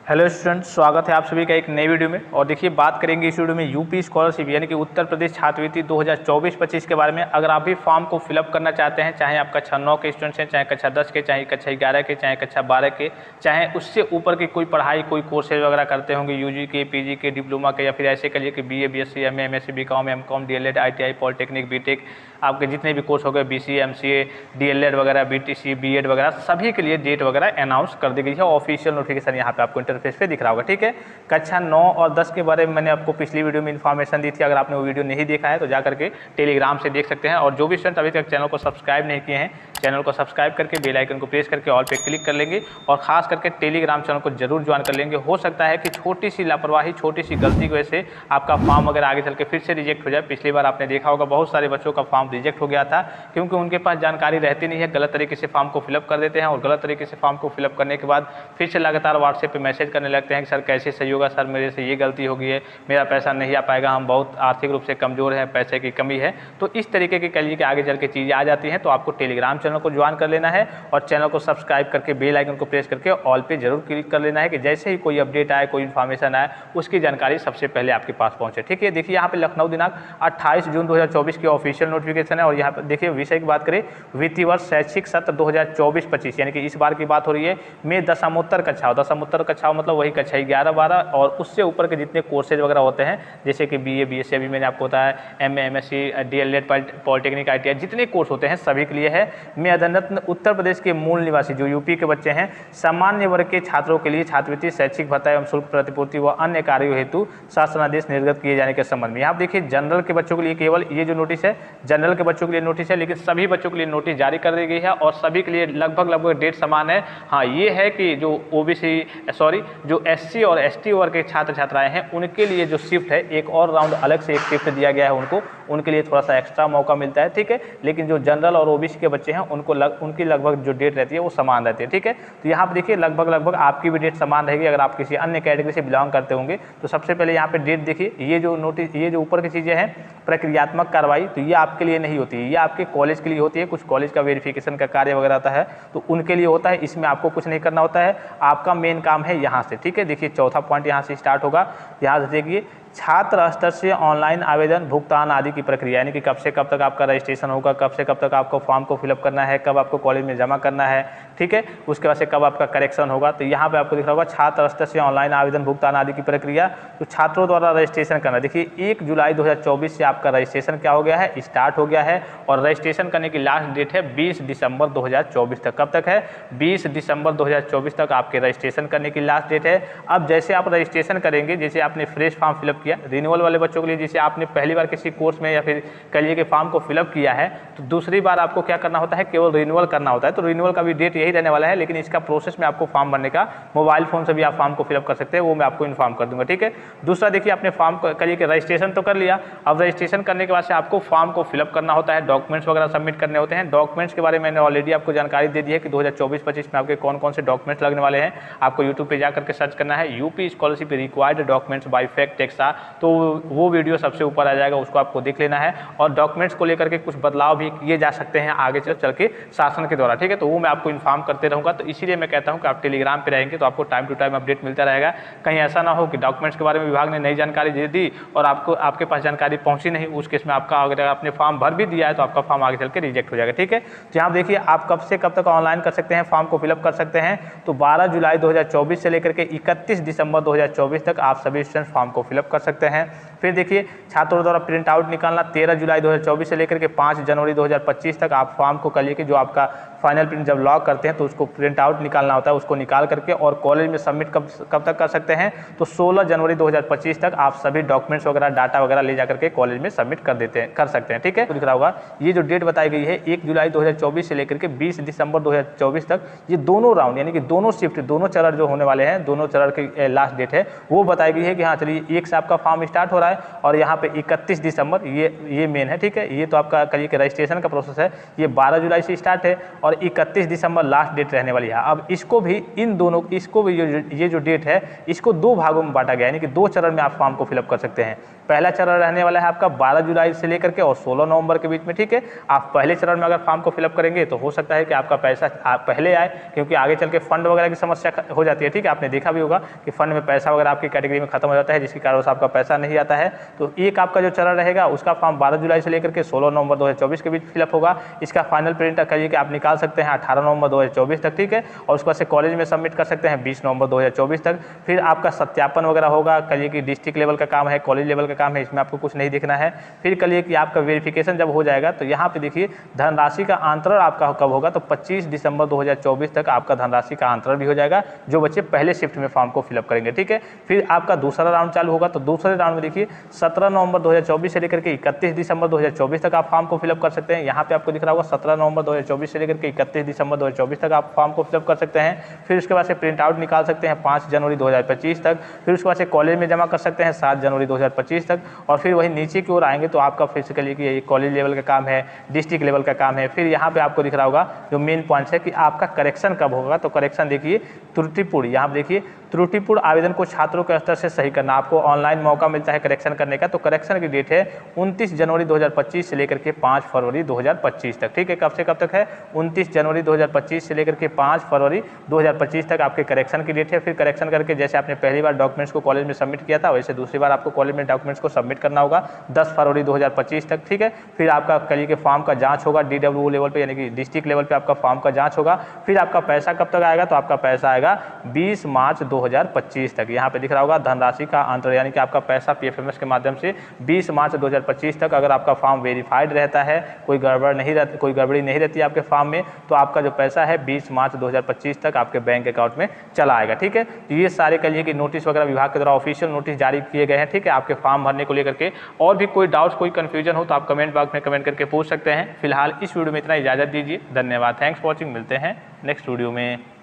Hello students, स्वागत है आप सभी का एक नई वीडियो में। और देखिए, बात करेंगे इस वीडियो में यूपी स्कॉलरशिप यानी कि उत्तर प्रदेश छात्रवृत्ति 2024-25 के बारे में। अगर आप भी फॉर्म को फिलअप करना चाहते हैं, चाहे आप कक्षा 9 के स्टूडेंट्स हैं, चाहे कक्षा 10 के, चाहे कक्षा 11 के, चाहे कक्षा 12 के, चाहे उससे ऊपर की कोई पढ़ाई, कोई कोर्सेज वगैरह करते होंगे, यूजी के, पीजी के, डिप्लोमा के, या फिर ऐसे करिए कि BA, BSc, MA, MSc, BCom, MCom, DElEd, ITI, polytechnic, BTech, आपके जितने भी कोर्स हो गए, बीसीए, एमसीए, डीएलएड वगैरह, बीटीसी, बीएड वगैरह, सभी के लिए डेट वगैरह अनाउंस कर दी गई है। ऑफिशियल नोटिफिकेशन यहाँ पे आपको इंटरफेस पे दिख रहा होगा। ठीक है, कक्षा 9 और 10 के बारे में मैंने आपको पिछली वीडियो में इन्फॉर्मेशन दी थी। अगर आपने वो वीडियो नहीं देखा है तो जा करके टेलीग्राम से देख सकते हैं। और जो भी स्टूडेंट अभी तक चैनल को सब्सक्राइब नहीं किए हैं, चैनल को सब्सक्राइब करके बेल आइकन को प्रेस करके ऑल पे क्लिक कर लेंगे और खास करके टेलीग्राम चैनल को जरूर ज्वाइन कर लेंगे। हो सकता है कि छोटी सी लापरवाही, छोटी सी गलती की वजह से आपका फॉर्म वगैरह आगे चल के फिर से रिजेक्ट हो जाए। पिछली बार आपने देखा होगा बहुत सारे बच्चों का फॉर्म रिजेक्ट हो गया था, क्योंकि उनके पास जानकारी रहती नहीं है, गलत तरीके से फॉर्म को फिलअप कर देते हैं और गलत तरीके से फॉर्म को फिलअप करने के बाद फिर से लगातार व्हाट्सएप पे मैसेज करने लगते हैं कि सर कैसे सही होगा, सर मेरे से ये गलती हो गई है, मेरा पैसा नहीं आ पाएगा, हम बहुत आर्थिक रूप से कमज़ोर हैं, पैसे की कमी है। तो इस तरीके की कहिए कि आगे चल के चीज़ें आ जाती हैं। तो आपको टेलीग्राम चैनल को ज्वाइन कर लेना है और चैनल को सब्सक्राइब करके बेल आइकन को प्रेस करके ऑल पे जरूर क्लिक कर लेना है कि जैसे ही कोई अपडेट आए, कोई इन्फॉर्मेशन आए, उसकी जानकारी सबसे पहले आपके पास पहुंचे। ठीक है, देखिए यहाँ पे लखनऊ दिनांक 28 जून 2024 की ऑफिशियल नोटिफिकेशन है। और यहाँ पर देखिए विषय की बात करें, वित्तीय वर्ष शैक्षिक सत्र 2024-25 यानी कि इस बार की बात हो रही है में दशमोत्तर कक्षाओं, दशमोत्तर कक्षाओं मतलब वही कक्षा 11, 12 और उससे ऊपर के जितने कोर्सेज वगैरह होते हैं, जैसे कि बीए, बीएससी, अभी मैंने आपको बताया, MA, MSc, DElEd, polytechnic, ITI, जितने कोर्स होते हैं सभी के लिए है। में अध्ययनरत उत्तर प्रदेश के मूल निवासी जो यूपी के बच्चे हैं, सामान्य वर्ग के छात्रों के लिए छात्रवृत्ति, शैक्षिक भत्ता एवं शुल्क प्रतिपूर्ति व अन्य कार्यों हेतु शासनादेश निर्गत किए जाने के संबंध में। यहाँ देखिए जनरल के बच्चों के लिए केवल ये जो नोटिस है, जनरल के बच्चों के लिए नोटिस है, लेकिन सभी बच्चों के लिए नोटिस जारी कर दी गई है और सभी के लिए लगभग डेट समान है। हाँ, ये है कि जो ओबीसी जो एससी और एसटी वर्ग के छात्र छात्राएं हैं, उनके लिए जो शिफ्ट है, एक और राउंड अलग से एक शिफ्ट दिया गया है उनके लिए थोड़ा सा एक्स्ट्रा मौका मिलता है। ठीक है, लेकिन जो जनरल और ओबीसी के बच्चे हैं उनकी लगभग जो डेट रहती है वो समान रहती है। ठीक है, तो यहाँ पर देखिए लगभग आपकी भी डेट समान रहेगी। अगर आप किसी अन्य कैटेगरी से बिलोंग करते होंगे तो सबसे पहले यहाँ पे डेट देखिए, ये जो नोटिस, ये जो ऊपर की चीज़ें हैं प्रक्रियात्मक कार्रवाई, तो ये आपके लिए नहीं होती है, ये आपके कॉलेज के लिए होती है। कुछ कॉलेज का वेरिफिकेशन का कार्य वगैरह आता है तो उनके लिए होता है, इसमें आपको कुछ नहीं करना होता है, आपका मेन काम है यहाँ से। ठीक है, देखिए चौथा पॉइंट यहाँ से स्टार्ट होगा। यहाँ से देखिए छात्र स्तर से ऑनलाइन आवेदन, भुगतान आदि की प्रक्रिया, यानी कि कब से कब तक आपका रजिस्ट्रेशन होगा, कब से कब तक आपको फॉर्म को फिलअप करना है, कब आपको कॉलेज में जमा करना है। ठीक है, उसके बाद से कब आपका करेक्शन होगा। तो यहाँ पे आपको दिख रहा होगा छात्र स्तर से ऑनलाइन आवेदन, भुगतान आदि की प्रक्रिया। तो छात्रों द्वारा रजिस्ट्रेशन करना, देखिए 1 जुलाई 2024 से आपका रजिस्ट्रेशन क्या हो गया है, स्टार्ट हो गया है। और रजिस्ट्रेशन करने की लास्ट डेट है 20 दिसंबर 2024 तक। कब तक है? 20 दिसंबर 2024 तक आपके रजिस्ट्रेशन करने की लास्ट डेट है। अब जैसे आप रजिस्ट्रेशन करेंगे, जैसे आपने फ्रेश फॉर्म फिलअप किया, रिन्यूअल वाले बच्चों के लिए जैसे आपने पहली बार किसी कोर्स में या फिर करिए के फॉर्म को फिलअप किया है, तो दूसरी बार आपको क्या करना होता है, केवल रिन्यूअल करना होता है। तो रिन्यूअल का भी डेट यही रहने वाला है, लेकिन इसका प्रोसेस में आपको फॉर्म भरने का मोबाइल फोन से भी आप फॉर्म को फिलअप कर सकते हैं, वो मैं आपको इन्फॉर्म कर दूंगा। ठीक है, दूसरा देखिए आपने फॉर्म करिए के रजिस्ट्रेशन तो कर लिया। अब रजिस्ट्रेशन करने के बाद से आपको फॉर्म को फिलअप करना होता है, डॉक्यूमेंट्स वगैरह सबमिट करने होते हैं। डॉक्यूमेंट्स के बारे में मैंने ऑलरेडी आपको जानकारी दे दी है कि 2024-25 में आपके कौन कौन से डॉक्यूमेंट्स लगने वाले हैं। आपको यूट्यूब पे जाकर के सर्च करना है UP scholarship required documents bye fact taxa, तो वो वीडियो सबसे ऊपर आ जाएगा, उसको आपको देख लेना है। और डॉक्यूमेंट्स को लेकर के कुछ बदलाव भी किए जा सकते हैं आगे चल के शासन के द्वारा। ठीक है, तो वो मैं आपको इन्फॉर्म करते रहूँगा। तो इसीलिए मैं कहता हूँ कि आप टेलीग्राम पे रहेंगे तो आपको टाइम टू टाइम अपडेट मिलता रहेगा। कहीं ऐसा ना हो कि डॉक्यूमेंट्स के बारे में विभाग ने नई जानकारी दे दी और आपके पास जानकारी पहुँची नहीं, उस केस में आपका अगर आपने फॉर्म भर भी दिया है तो आपका फॉर्म आगे चल के रिजेक्ट हो जाएगा। ठीक है, तो यहाँ देखिए आप कब से कब तक ऑनलाइन कर सकते हैं, फॉर्म को फिलअप कर सकते हैं। तो 12 जुलाई 2024 से लेकर के 31 दिसंबर 2024 तक आप सभी स्टूडेंट्स फॉर्म को फिलअप कर सकते हैं। फिर देखिए छात्रों द्वारा प्रिंट आउट निकालना 13 जुलाई 2024 से लेकर के 5 जनवरी 2025 तक आप फॉर्म को करिए कि जो आपका फाइनल प्रिंट जब लॉक करते हैं तो उसको प्रिंट आउट निकालना होता है, उसको निकाल करके और कॉलेज में सबमिट कब तक कर सकते हैं, तो 16 जनवरी 2025 तक आप सभी डॉक्यूमेंट्स वगैरह डाटा वगैरह ले जाकर के कॉलेज में सबमिट कर सकते हैं। ठीक है, तो दिख रहा होगा ये जो डेट बताई गई है 1 जुलाई 2024 से लेकर के 20 दिसंबर 2024 तक, ये दोनों राउंड यानी कि दोनों शिफ्ट, दोनों चरण जो होने वाले हैं, दोनों चरण की लास्ट डेट है वो बताई गई है कि हाँ चलिए 1 से आपका फॉर्म स्टार्ट हो रहा है और यहाँ पे 31 दिसंबर ये मेन है। ठीक है, ये तो आपका करिए कि रजिस्ट्रेशन का प्रोसेस है, ये 12 जुलाई से स्टार्ट है और 31 दिसंबर लास्ट डेट रहने वाली है। अब इसको भी ये जो डेट है इसको 2 भागों में बांटा गया, यानी कि 2 चरण में आप फॉर्म को फिलअप कर सकते हैं। पहला चरण रहने वाला है आपका 12 जुलाई से लेकर के और 16 नवंबर के बीच में, ठीक है। आप पहले चरण में अगर फॉर्म को फिलअप करेंगे तो हो सकता है कि आपका पैसा पहले आए, क्योंकि आगे चल के फंड वगैरह की समस्या हो जाती है, ठीक है। आपने देखा भी होगा कि फंड में पैसा वगैरह आपकी कैटेगरी में खत्म हो जाता है, जिसके कारण से आपका पैसा नहीं आता है। तो एक आपका जो चरण रहेगा उसका फॉर्म 12 जुलाई से लेकर के 16 नवंबर 2024 के बीच फिलअप होगा। इसका फाइनल प्रिंट करिए कि आप निकाल सकते हैं 18 नवंबर 2024 तक, ठीक है। और उसके बाद से कॉलेज में सबमिट कर सकते हैं 20 नवंबर 2024 तक। फिर आपका सत्यापन वगैरह होगा, कहिए कि डिस्ट्रिक्ट लेवल का काम है, कॉलेज लेवल का काम है, इसमें आपको कुछ नहीं देखना है। फिर कहिए कि आपका वेरिफिकेशन जब हो जाएगा तो यहाँ पे देखिए धनराशि का अंतरण आपका कब होगा, तो 25 दिसंबर 2024 तक आपका धनराशि का अंतरण भी हो जाएगा, जो बच्चे पहले शिफ्ट में फॉर्म को फिलअप करेंगे, ठीक है। फिर आपका दूसरा राउंड चालू होगा, तो दूसरे राउंड में देखिए 17 नवंबर 2024 से लेकर के 31 दिसंबर 2024 तक आप फॉर्म को फिलअप कर सकते हैं। यहाँ पे आपको दिख रहा होगा 17 नवंबर 2024 से लेकर के 31 दिसंबर 2024 तक आप फॉर्म को फिलअप कर सकते हैं। फिर उसके बाद से प्रिंट आउट निकाल सकते हैं 5 जनवरी 2025 तक। फिर उसके बाद से कॉलेज में जमा कर सकते हैं 7 जनवरी 2025 तक। और फिर वही नीचे की ओर आएंगे तो आपका फिजिकली कि ये कॉलेज लेवल का काम है, डिस्ट्रिक्ट लेवल का काम है। फिर यहाँ पे आपको दिख रहा होगा जो मेन पॉइंट है कि आपका करेक्शन कब होगा, तो करेक्शन देखिए त्रुटिपूर्ण, यहाँ देखिए त्रुटिपूर्ण आवेदन को छात्रों के स्तर से सही करना, आपको ऑनलाइन मौका मिलता है करेक्शन करने का। तो करेक्शन की डेट है 29 जनवरी 2025 से लेकर के 5 फरवरी 2025 तक, ठीक है। कब से कब तक है, 29 जनवरी 2025 से लेकर के 5 फरवरी 2025 तक आपके करेक्शन की डेट है। फिर करेक्शन करके जैसे आपने पहली बार डॉक्यूमेंट्स को कॉलेज में सबमिट किया था, वैसे दूसरी बार आपको कॉलेज में डॉक्यूमेंट्स को सबमिट करना होगा 10 फरवरी 2025 तक, ठीक है। फिर आपका कल के फॉर्म का जाँच होगा DWO लेवल पर, यानी कि डिस्ट्रिक्ट लेवल पर आपका फॉर्म का जाँच होगा। फिर आपका पैसा कब तक आएगा, तो आपका पैसा आएगा 20 मार्च 2025 तक। यहाँ पे दिख रहा होगा धनराशि का अंतरण, यानी कि आपका पैसा PFMS के माध्यम से 20 मार्च 2025 तक अगर आपका फॉर्म वेरीफाइड रहता है, कोई गड़बड़ी नहीं रहती आपके फॉर्म में, तो आपका जो पैसा है 20 मार्च 2025 तक आपके बैंक अकाउंट में चला आएगा, ठीक है। तो ये सारे कहिए कि नोटिस वगैरह विभाग के द्वारा ऑफिशियल नोटिस जारी किए गए हैं, ठीक है, आपके फॉर्म भरने को लेकर के। और भी कोई डाउट्स, कोई कन्फ्यूजन हो तो आप कमेंट बॉक्स में कमेंट करके पूछ सकते हैं। फिलहाल इस वीडियो में इतना, इजाजत दीजिए, धन्यवाद, थैंक्स फॉर वॉचिंग, मिलते हैं नेक्स्ट वीडियो में।